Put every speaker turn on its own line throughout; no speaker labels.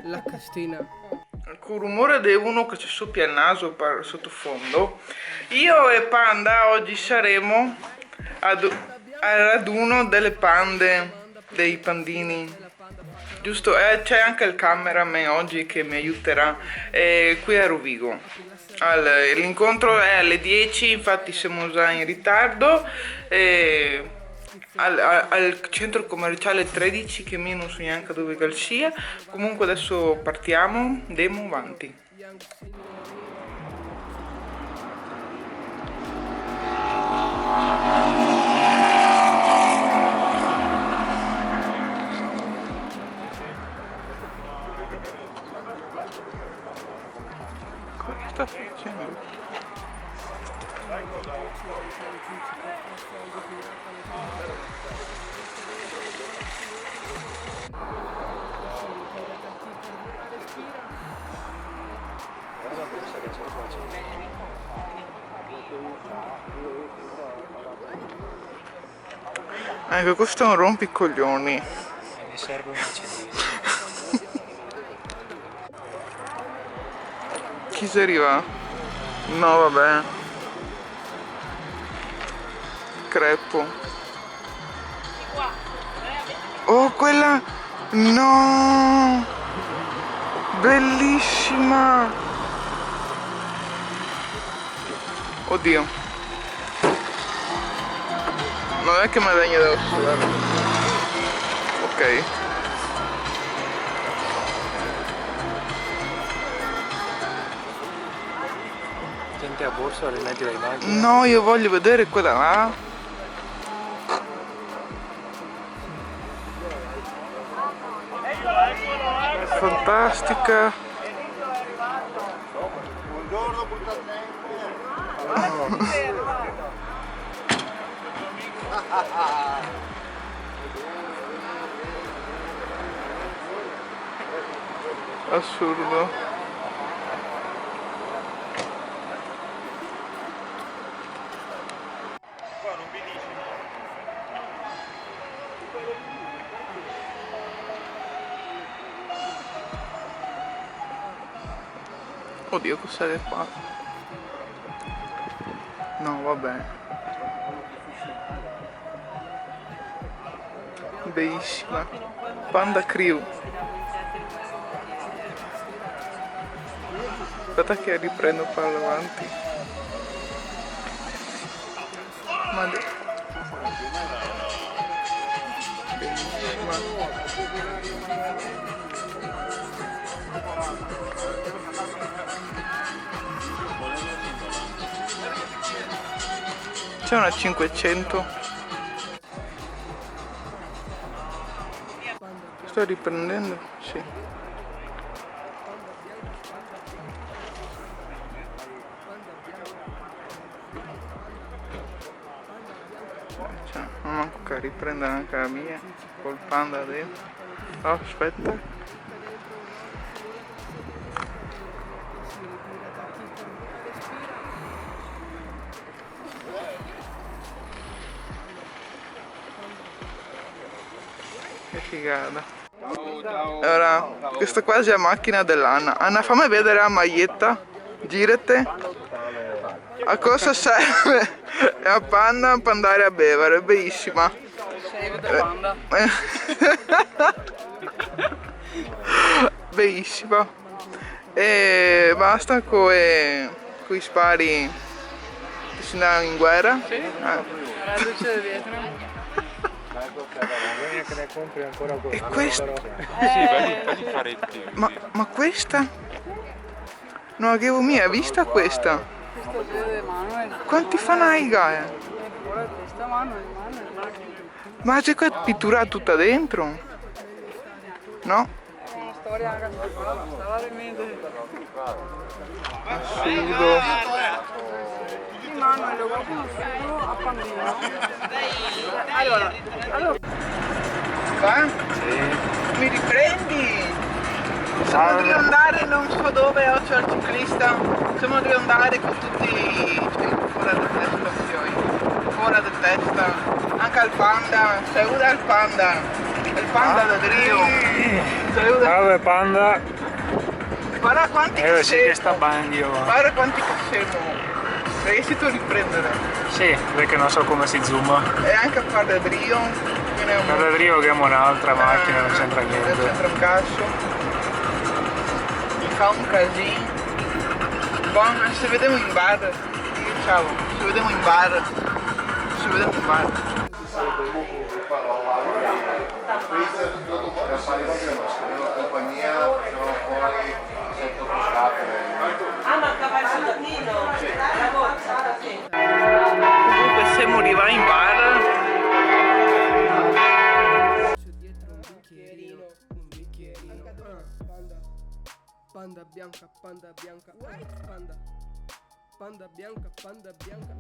La Cristina.
Con il rumore di uno che ci soppia il naso per sottofondo. Io e Panda oggi saremo al raduno delle pande, dei pandini. Giusto? C'è anche il cameraman oggi che mi aiuterà qui a Rovigo. L'incontro è alle 10, infatti siamo già in ritardo. Al centro commerciale 13, che io non so neanche dove sia. Comunque adesso partiamo, andiamo avanti. Cosa sta facendo? Ecco, questo è un rompicoglioni.
Mi serve un accendino.
Chi si arriva? No, vabbè. Crepo. Oh, quella... No! Bellissima! Oddio. Non è che mi venga da osservare. Ok.
Tenti a borsa, rimetti le immagini.
No, io voglio vedere quella là. Fantastica.
Buongiorno,
Assurdo. Oddio, cos'è qua? No, vabbè. Bellissima. Panda Crew. Aspetta che riprendo per avanti. Ma bellissima. C'è una 500. Sto riprendendo? Sì. Cioè, non manco che riprenda anche la mia col panda dentro. Oh, aspetta. Che figata. Allora, questa qua è la macchina dell'Anna. Anna, fammi vedere la maglietta. Girate. A cosa serve? È a Panda per andare a bere, è bellissima. Bellissima. E basta con i spari che si andavano in guerra.
Sì? Reduce dietro.
Che ne compri ancora con
E questa?
Sì, fare il film.
Ma questa? Non avevo mia vista questa.
Questo piede Manuel.
Quanti fanai, Gaia?
Ora questa Manuel.
Ma c'è qua pittura tutta dentro? No?
È una storia anche qua. Stava in mente.
Assurdo.
Di Manuel l'ho conosciuto a Pandino. Allora.
Va? Sì. Mi riprendi? Siamo di andare non so dove, oggi al ciclista. Siamo di andare con tutti fuori da testa, fuori da testa. Anche al panda, saluta al panda. Il panda da Rio. Saluta.
Salve panda.
Guarda quanti che
Sì che sta bagno.
Guarda quanti che siamo. Riesci tu a riprendere?
Sì, perché non so come si zooma.
E anche a fare da Rio.
Da Rio che è un'altra macchina, non c'entra
Non
niente.
c'entra un cazzo. Mi fa un casino. Buon, se vediamo in bar. Ciao, ci vediamo in bar. Ci vediamo in bar. Comunque siamo arrivati in bar.
Panda bianca, panda bianca, panda. Panda bianca, panda bianca.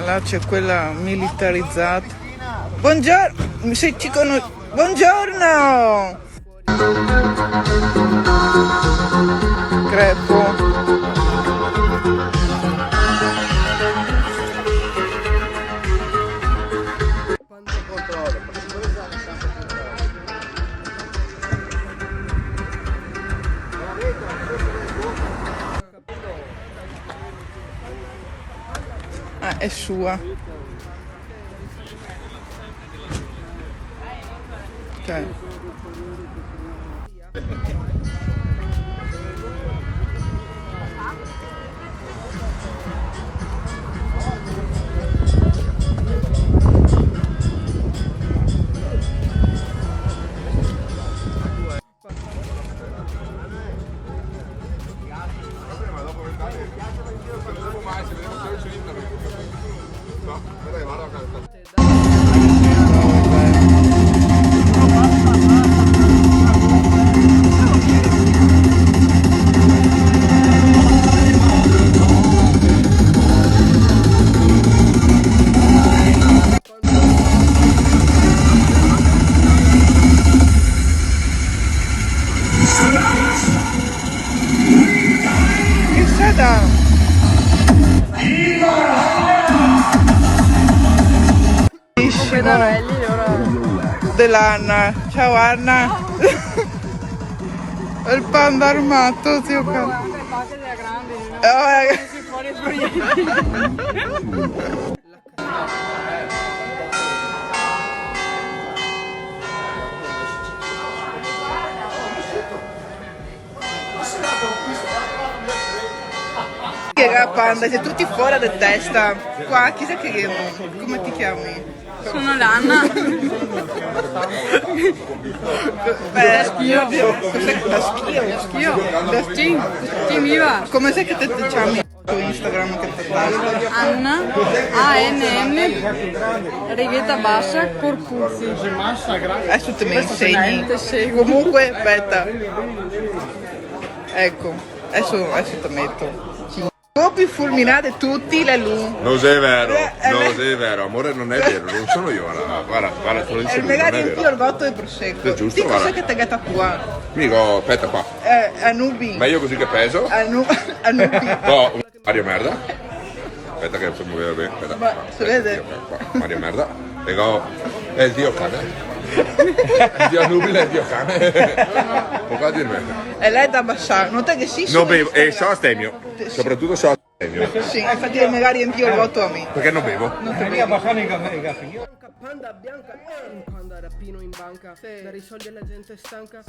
Là c'è quella militarizzata. Buongiorno, se ci conosci. Buongiorno! Crepo. Ah, è sua. Ok. Che strada?
Pedalelli, ora.
Dell'Anna. Ciao Anna. Il panda armato, zio
Poi
Carlo.
anche il bucket è grande, no?
Oh,
Si fuori fuori.
Che panda, siete tutti fuori di testa. Qua, chissà che come ti chiami?
Sono l'Anna.
Beh, schio. Cos'è da schio?
Schio. Team Viva.
Come sai che te ti chiami su Instagram che ti tagli?
Anna. ANN. Righetta bassa. Corpuzzi.
Adesso te mi insegni.
Te seguo.
Comunque, aspetta. Ecco, adesso te metto. Copi fulminate tutti le lu.
Non è vero, non è vero, amore, non è vero, non sono io, guarda, te lo dice
E
lui, non
magari
è
in più
vero.
il botto di prosecco.
È giusto,
Di cos'è
guarda.
che ti gata qua?
Mico, aspetta qua,
Anubi.
meglio così che peso.
Anubi.
No, Mario merda. Aspetta che si muoveva bene, aspetta.
Ma, si vede?
Qua, Mario merda. Legò, è il dio cane. Il dio nubile è il dio cane. Può qua dirmi.
E lei è da abbassare, nota che sì,
Non
su
bevo, e
Instagram.
so astemio, soprattutto so astemio.
Sì, infatti magari in più il voto a me.
Perché non bevo?
Panda bianca, un panda rapino in banca. Da risolvere la gente stanca.